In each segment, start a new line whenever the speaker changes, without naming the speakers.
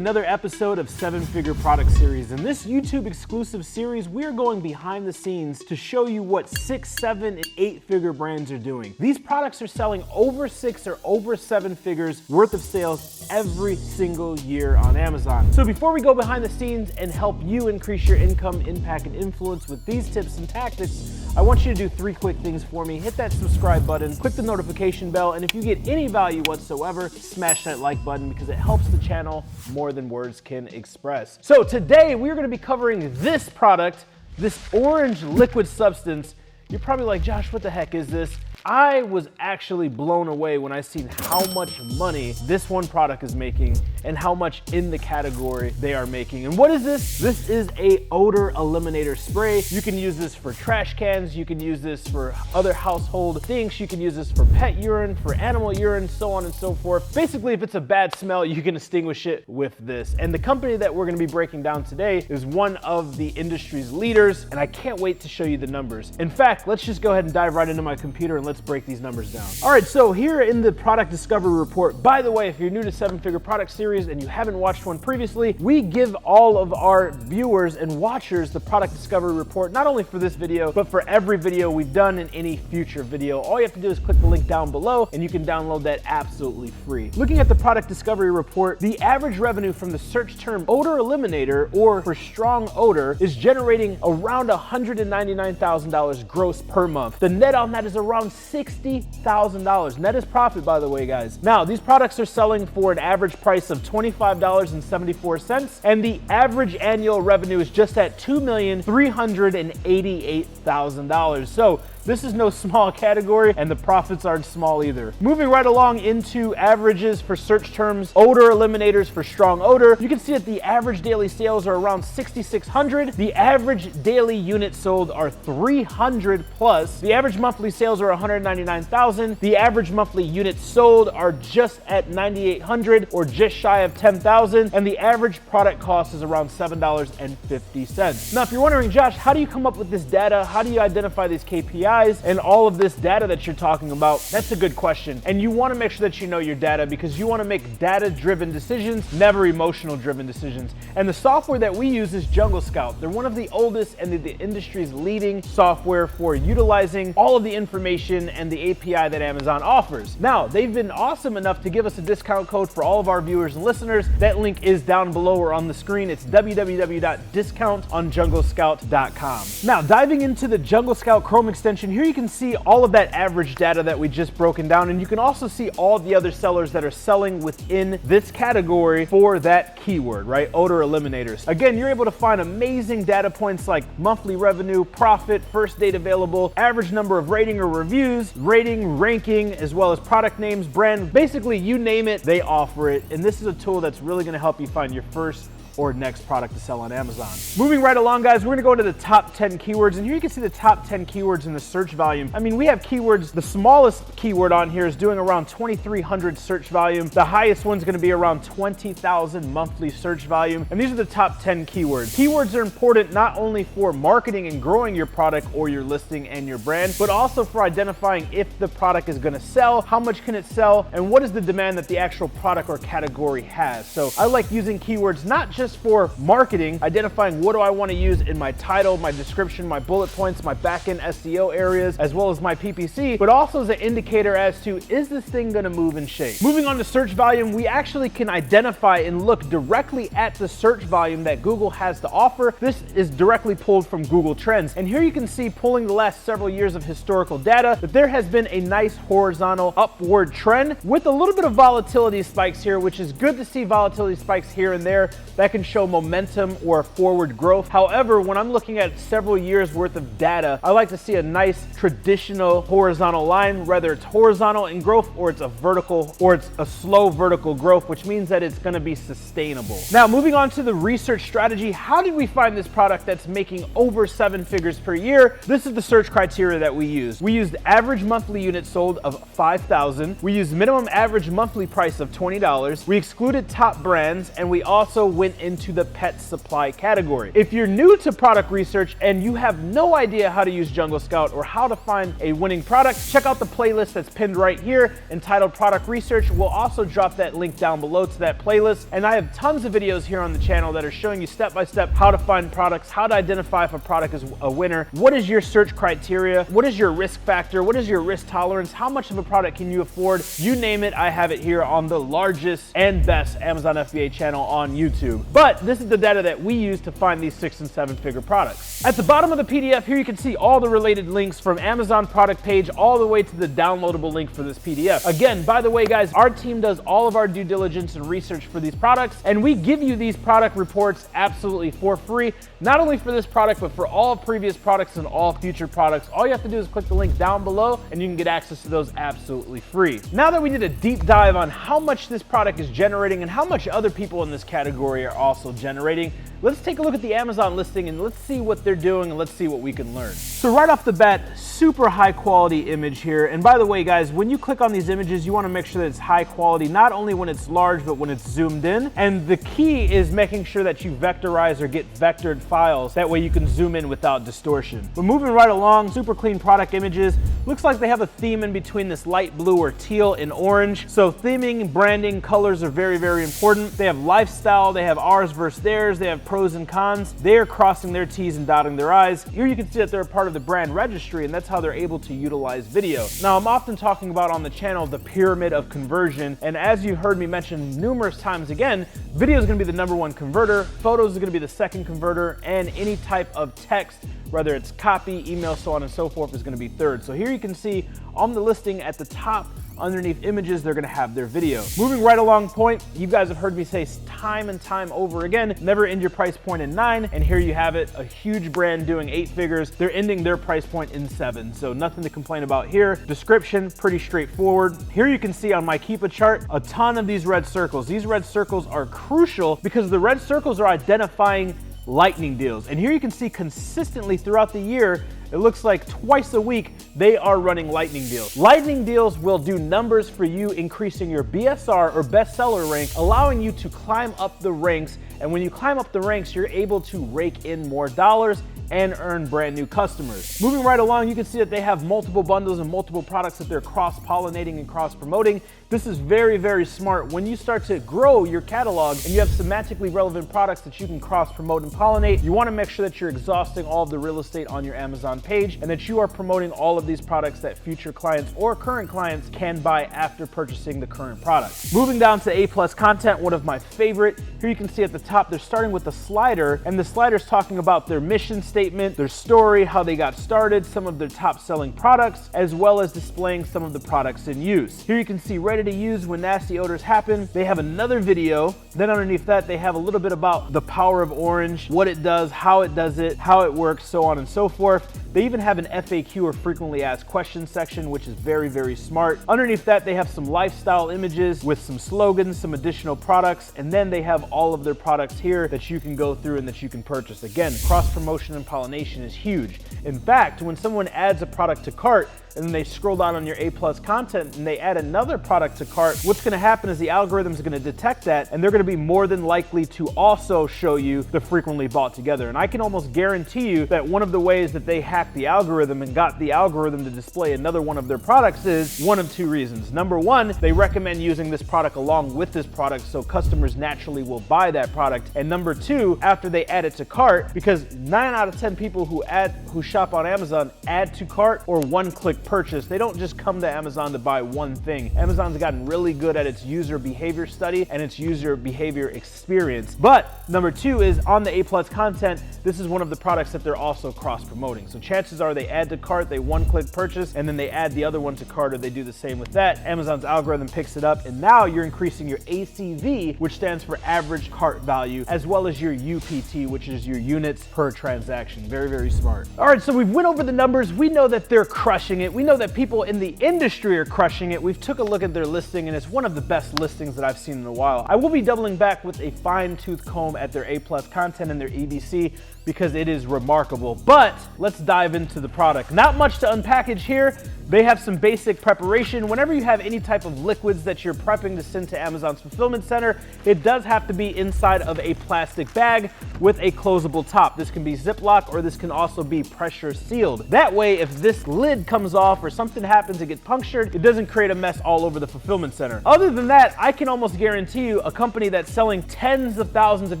another episode of 7-Figure Product Series. In this YouTube exclusive series, we're going behind the scenes to show you what 6, 7, and 8-figure brands are doing. These products are selling over 6 or over 7 figures worth of sales every single year on Amazon. So before we go behind the scenes and help you increase your income, impact, and influence with these tips and tactics, I want you to do 3 quick things for me. Hit that subscribe button, click the notification bell, and if you get any value whatsoever, smash that like button because it helps the channel more than words can express. So today we're going to be covering this product, this orange liquid substance. You're probably like, Josh, what the heck is this? I was actually blown away when I seen how much money this one product is making and how much in the category they are making. And what is this? This is a odor eliminator spray. You can use this for trash cans. You can use this for other household things. You can use this for pet urine, for animal urine, so on and so forth. Basically, if it's a bad smell, you can extinguish it with this. And the company that we're gonna be breaking down today is one of the industry's leaders, and I can't wait to show you the numbers. In fact, let's just go ahead and dive right into my computer and let's break these numbers down. All right, so here in the product discovery report, by the way, if you're new to 7-Figure Product Series and you haven't watched one previously, we give all of our viewers and watchers the product discovery report, not only for this video, but for every video we've done and any future video. All you have to do is click the link down below and you can download that absolutely free. Looking at the product discovery report, the average revenue from the search term odor eliminator or for strong odor is generating around $199,000 gross per month. The net on that is around $60,000. Net is profit, by the way, guys. Now, these products are selling for an average price of $25.74, and the average annual revenue is just at $2,388,000. So this is no small category, and the profits aren't small either. Moving right along into averages for search terms, odor eliminators for strong odor, you can see that the average daily sales are around 6,600. The average daily units sold are 300 plus. The average monthly sales are 199,000. The average monthly units sold are just at 9,800 or just shy of 10,000. And the average product cost is around $7.50. Now, if you're wondering, Josh, how do you come up with this data? How do you identify these KPIs? And all of this data that you're talking about? That's a good question. And you want to make sure that you know your data because you want to make data-driven decisions, never emotional-driven decisions. And the software that we use is Jungle Scout. They're one of the oldest and the industry's leading software for utilizing all of the information and the API that Amazon offers. Now, they've been awesome enough to give us a discount code for all of our viewers and listeners. That link is down below or on the screen. It's www.discountonjunglescout.com. Now, diving into the Jungle Scout Chrome extension, here you can see all of that average data that we just broken down, and you can also see all the other sellers that are selling within this category for that keyword, right? Odor eliminators. Again, you're able to find amazing data points like monthly revenue, profit, first date available, average number of rating or reviews, rating, ranking, as well as product names, brand. Basically, you name it, they offer it. And this is a tool that's really going to help you find your first or next product to sell on Amazon. Moving right along, guys, we're gonna go into the top 10 keywords, and here you can see the top 10 keywords in the search volume. I mean, we have keywords, the smallest keyword on here is doing around 2,300 search volume. The highest one's gonna be around 20,000 monthly search volume, and these are the top 10 keywords. Keywords are important not only for marketing and growing your product or your listing and your brand, but also for identifying if the product is gonna sell, how much can it sell, and what is the demand that the actual product or category has. So I like using keywords not just for marketing, identifying what do I want to use in my title, my description, my bullet points, my back-end SEO areas, as well as my PPC, but also as an indicator as to, is this thing going to move and shake? Moving on to search volume, we actually can identify and look directly at the search volume that Google has to offer. This is directly pulled from Google Trends. And here you can see, pulling the last several years of historical data, that there has been a nice horizontal upward trend with a little bit of volatility spikes here, which is good to see volatility spikes here and there. That can show momentum or forward growth. However, when I'm looking at several years worth of data, I like to see a nice traditional horizontal line, whether it's horizontal in growth or it's a vertical or it's a slow vertical growth, which means that it's going to be sustainable. Now, moving on to the research strategy, how did we find this product that's making over 7 figures per year? This is the search criteria that we used. We used average monthly units sold of 5,000. We used minimum average monthly price of $20. We excluded top brands, and we also went into the pet supply category. If you're new to product research and you have no idea how to use Jungle Scout or how to find a winning product, check out the playlist that's pinned right here entitled Product Research. We'll also drop that link down below to that playlist. And I have tons of videos here on the channel that are showing you step-by-step how to find products, how to identify if a product is a winner, what is your search criteria, what is your risk factor, what is your risk tolerance, how much of a product can you afford, you name it, I have it here on the largest and best Amazon FBA channel on YouTube. But this is the data that we use to find these 6- and 7-figure products. At the bottom of the PDF here, you can see all the related links from Amazon product page all the way to the downloadable link for this PDF. Again, by the way, guys, our team does all of our due diligence and research for these products, and we give you these product reports absolutely for free, not only for this product, but for all previous products and all future products. All you have to do is click the link down below and you can get access to those absolutely free. Now that we did a deep dive on how much this product is generating and how much other people in this category are also generating, let's take a look at the Amazon listing and let's see what they're doing and let's see what we can learn. So right off the bat, super high quality image here. And by the way, guys, when you click on these images, you want to make sure that it's high quality, not only when it's large, but when it's zoomed in. And the key is making sure that you vectorize or get vectored files. That way you can zoom in without distortion. But moving right along, super clean product images. Looks like they have a theme in between this light blue or teal and orange. So theming, branding, colors are very, very important. They have lifestyle, they have ours versus theirs, they have pros and cons. They're crossing their T's and dotting their I's. Here you can see that they're a part of the brand registry, and that's how they're able to utilize video. Now, I'm often talking about on the channel the pyramid of conversion, and as you heard me mention numerous times again, video is going to be the #1 converter, photos is going to be the second converter, and any type of text, whether it's copy, email, so on and so forth, is going to be third. So here you can see on the listing at the top, underneath images, they're gonna have their video. Moving right along point, you guys have heard me say time and time over again, never end your price point in 9, and here you have it, a huge brand doing 8 figures. They're ending their price point in 7, so nothing to complain about here. Description, pretty straightforward. Here you can see on my Keepa chart, a ton of these red circles. These red circles are crucial because the red circles are identifying lightning deals. And here you can see consistently throughout the year, it looks like twice a week, they are running lightning deals. Lightning deals will do numbers for you, increasing your BSR or bestseller rank, allowing you to climb up the ranks. And when you climb up the ranks, you're able to rake in more dollars and earn brand new customers. Moving right along, you can see that they have multiple bundles and multiple products that they're cross-pollinating and cross-promoting. This is very, very smart. When you start to grow your catalog and you have semantically relevant products that you can cross-promote and pollinate, you wanna make sure that you're exhausting all of the real estate on your Amazon page and that you are promoting all of these products that future clients or current clients can buy after purchasing the current product. Moving down to A+ content, one of my favorite. Here you can see at the top, they're starting with the slider, and the slider's talking about their mission statement, their story, how they got started, some of their top selling products, as well as displaying some of the products in use. Here you can see ready to use when nasty odors happen. They have another video. Then underneath that, they have a little bit about the power of orange, what it does, how it works, so on and so forth. They even have an FAQ or frequently asked questions section, which is very, very smart. Underneath that, they have some lifestyle images with some slogans, some additional products, and then they have all of their products here that you can go through and that you can purchase. Again, cross promotion and pollination is huge. In fact, when someone adds a product to cart, and then they scroll down on your A+ content and they add another product to cart, what's gonna happen is the algorithm is gonna detect that and they're gonna be more than likely to also show you the frequently bought together. And I can almost guarantee you that one of the ways that they hacked the algorithm and got the algorithm to display another one of their products is one of 2 reasons. Number 1, they recommend using this product along with this product so customers naturally will buy that product. And number 2, after they add it to cart, because 9 out of 10 people who shop on Amazon add to cart or one-click purchase. They don't just come to Amazon to buy one thing. Amazon's gotten really good at its user behavior study and its user behavior experience. But number 2 is on the A+ content, this is one of the products that they're also cross-promoting. So chances are they add to cart, they one-click purchase, and then they add the other one to cart, or they do the same with that. Amazon's algorithm picks it up, and now you're increasing your ACV, which stands for average cart value, as well as your UPT, which is your units per transaction. Very, very smart. All right, so we've went over the numbers. We know that they're crushing it. We know that people in the industry are crushing it. We've took a look at their listing, and it's one of the best listings that I've seen in a while. I will be doubling back with a fine-tooth comb at their A+ content and their EBC because it is remarkable. But let's dive into the product. Not much to unpackage here. They have some basic preparation. Whenever you have any type of liquids that you're prepping to send to Amazon's fulfillment center, it does have to be inside of a plastic bag with a closable top. This can be Ziploc, or this can also be pressure sealed. That way, if this lid comes off or something happens to get punctured, it doesn't create a mess all over the fulfillment center. Other than that, I can almost guarantee you a company that's selling tens of thousands of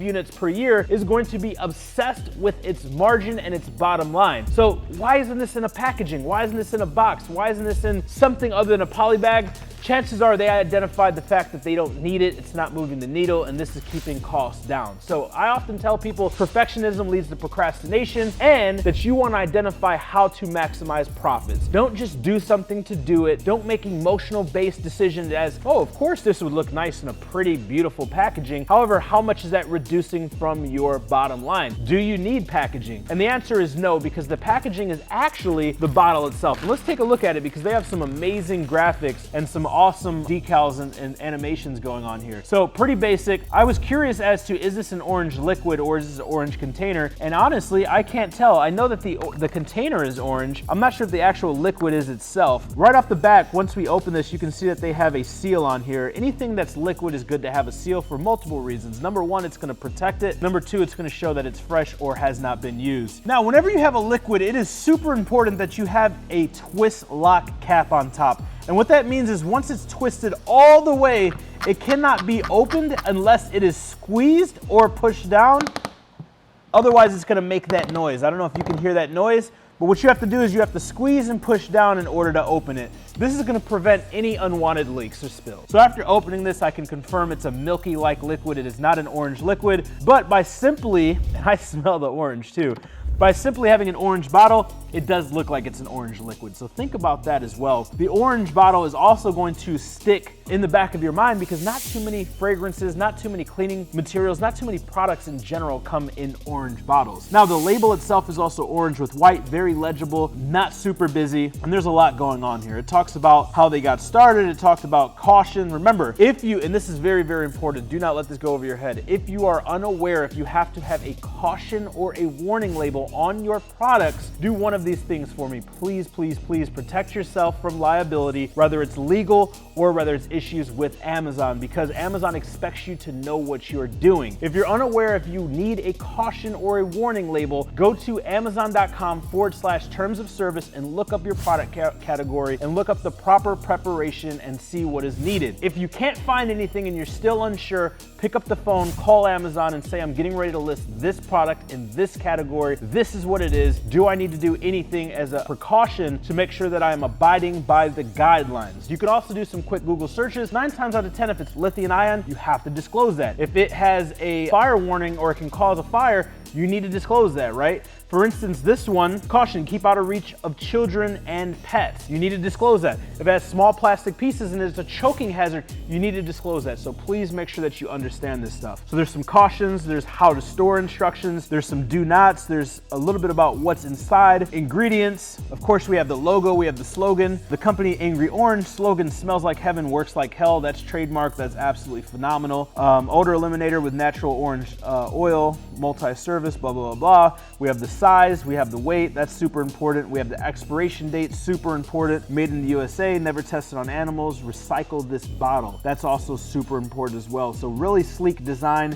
units per year is going to be obsessed with its margin and its bottom line. So why isn't this in a packaging? Why isn't this in a box? Why isn't this in something other than a poly bag? Chances are they identified the fact that they don't need it, it's not moving the needle, and this is keeping costs down. So I often tell people perfectionism leads to procrastination, and that you want to identify how to maximize profits. Don't just do something to do it. Don't make emotional-based decisions as, oh, of course this would look nice in a pretty, beautiful packaging. However, how much is that reducing from your bottom line? Do you need packaging? And the answer is no, because the packaging is actually the bottle itself. And let's take a look at it, because they have some amazing graphics and some awesome decals and animations going on here. So pretty basic. I was curious as to, is this an orange liquid or is this an orange container? And honestly, I can't tell. I know that the container is orange. I'm not sure if the actual liquid is itself. Right off the back, once we open this, you can see that they have a seal on here. Anything that's liquid is good to have a seal for multiple reasons. Number one, it's gonna protect it. Number two, it's gonna show that it's fresh or has not been used. Now, whenever you have a liquid, it is super important that you have a twist lock cap on top. And what that means is once it's twisted all the way, it cannot be opened unless it is squeezed or pushed down. Otherwise, it's gonna make that noise. I don't know if you can hear that noise, but what you have to do is you have to squeeze and push down in order to open it. This is gonna prevent any unwanted leaks or spills. So after opening this, I can confirm it's a milky-like liquid. It is not an orange liquid, but by simply, and I smell the orange too, by simply having an orange bottle, it does look like it's an orange liquid. So think about that as well. The orange bottle is also going to stick in the back of your mind because not too many fragrances, not too many cleaning materials, not too many products in general come in orange bottles. Now the label itself is also orange with white, very legible, not super busy, and there's a lot going on here. It talks about how they got started, it talks about caution. Remember, if you, and this is very, very important, do not let this go over your head. If you are unaware, if you have to have a caution or a warning label on your products, do one of these things for me. Please, please, please protect yourself from liability, whether it's legal or whether it's issues with Amazon, because Amazon expects you to know what you're doing. If you're unaware, if you need a caution or a warning label, go to amazon.com/terms of service and look up your product category and look up the proper preparation and see what is needed. If you can't find anything and you're still unsure, pick up the phone, call Amazon and say, I'm getting ready to list this product in this category. This is what it is. Do I need to do anything as a precaution to make sure that I am abiding by the guidelines? You can also do some quick Google searches. 9 times out of 10, if it's lithium ion, you have to disclose that. If it has a fire warning or it can cause a fire, you need to disclose that, right? For instance, this one, caution, keep out of reach of children and pets. You need to disclose that. If it has small plastic pieces and it's a choking hazard, you need to disclose that. So please make sure that you understand this stuff. So there's some cautions, there's how to store instructions, there's some do nots, there's a little bit about what's inside, ingredients. Of course, we have the logo, we have the slogan. The company Angry Orange slogan, smells like heaven, works like hell. That's trademark, that's absolutely phenomenal. Odor eliminator with natural orange oil, multi-service, blah, blah, blah, blah. We have the size, we have the weight, that's super important. We have the expiration date, super important. Made in the USA, never tested on animals, recycled this bottle. That's also super important as well. So really sleek design.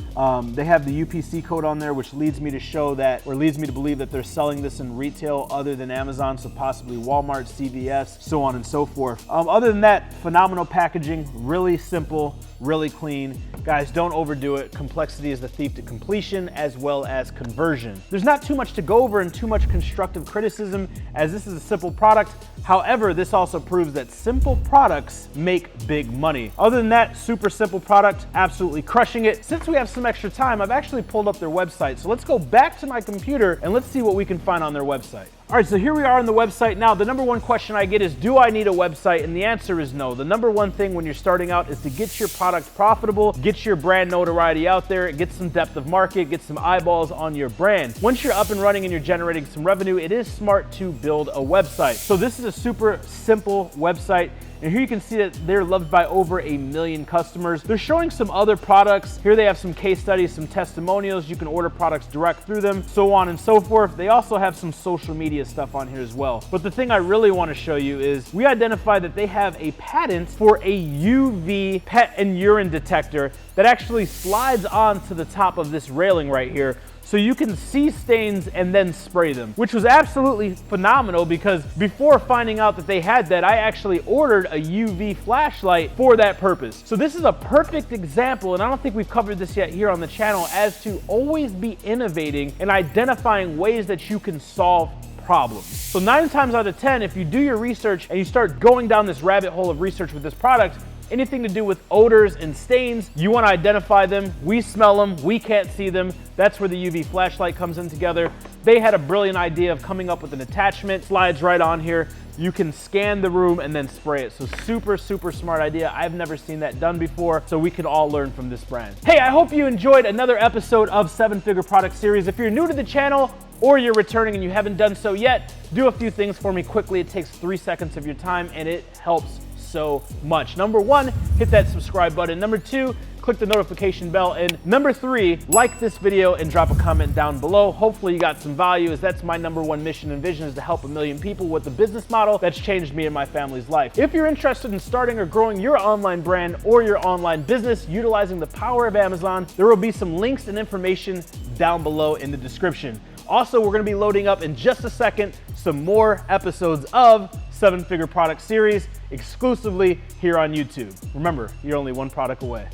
They have the UPC code on there, which leads me to show that, or leads me to believe that they're selling this in retail other than Amazon, so possibly Walmart, CVS, so on and so forth. Other than that, phenomenal packaging, really simple, really clean. Guys, don't overdo it. Complexity is the thief to completion as well as conversion. There's not too much to go over and too much constructive criticism as this is a simple product. However, this also proves that simple products make big money. Other than that, super simple product, absolutely crushing it. Since we have some extra time, I've actually pulled up their website. So let's go back to my computer and let's see what we can find on their website. All right, so here we are on the website. Now, the number one question I get is, do I need a website? And the answer is no. The number one thing when you're starting out is to get your product profitable, get your brand notoriety out there, get some depth of market, get some eyeballs on your brand. Once you're up and running and you're generating some revenue, it is smart to build a website. So this is a super simple website. And here you can see that they're loved by over 1 million customers. They're showing some other products. Here they have some case studies, some testimonials. You can order products direct through them, so on and so forth. They also have some social media stuff on here as well. But the thing I really want to show you is we identified that they have a patent for a UV pet and urine detector that actually slides onto the top of this railing right here, so you can see stains and then spray them, which was absolutely phenomenal because before finding out that they had that, I actually ordered a UV flashlight for that purpose. So this is a perfect example, and I don't think we've covered this yet here on the channel, as to always be innovating and identifying ways that you can solve problems. So 9 times out of 10, if you do your research and you start going down this rabbit hole of research with this product, anything to do with odors and stains, you want to identify them. We smell them, we can't see them. That's where the UV flashlight comes in together. They had a brilliant idea of coming up with an attachment, slides right on here. You can scan the room and then spray it. So super, super smart idea. I've never seen that done before, so we can all learn from this brand. Hey, I hope you enjoyed another episode of 7-Figure Product Series. If you're new to the channel or you're returning and you haven't done so yet, do a few things for me quickly. It takes 3 seconds of your time and it helps so much. Number 1, hit that subscribe button. Number 2, click the notification bell. And number 3, like this video and drop a comment down below. Hopefully you got some value, as that's my number 1 mission and vision, is to help 1 million people with a business model that's changed me and my family's life. If you're interested in starting or growing your online brand or your online business utilizing the power of Amazon, there will be some links and information down below in the description. Also, we're going to be loading up in just a second some more episodes of 7-Figure Product Series exclusively here on YouTube. Remember, you're only one product away.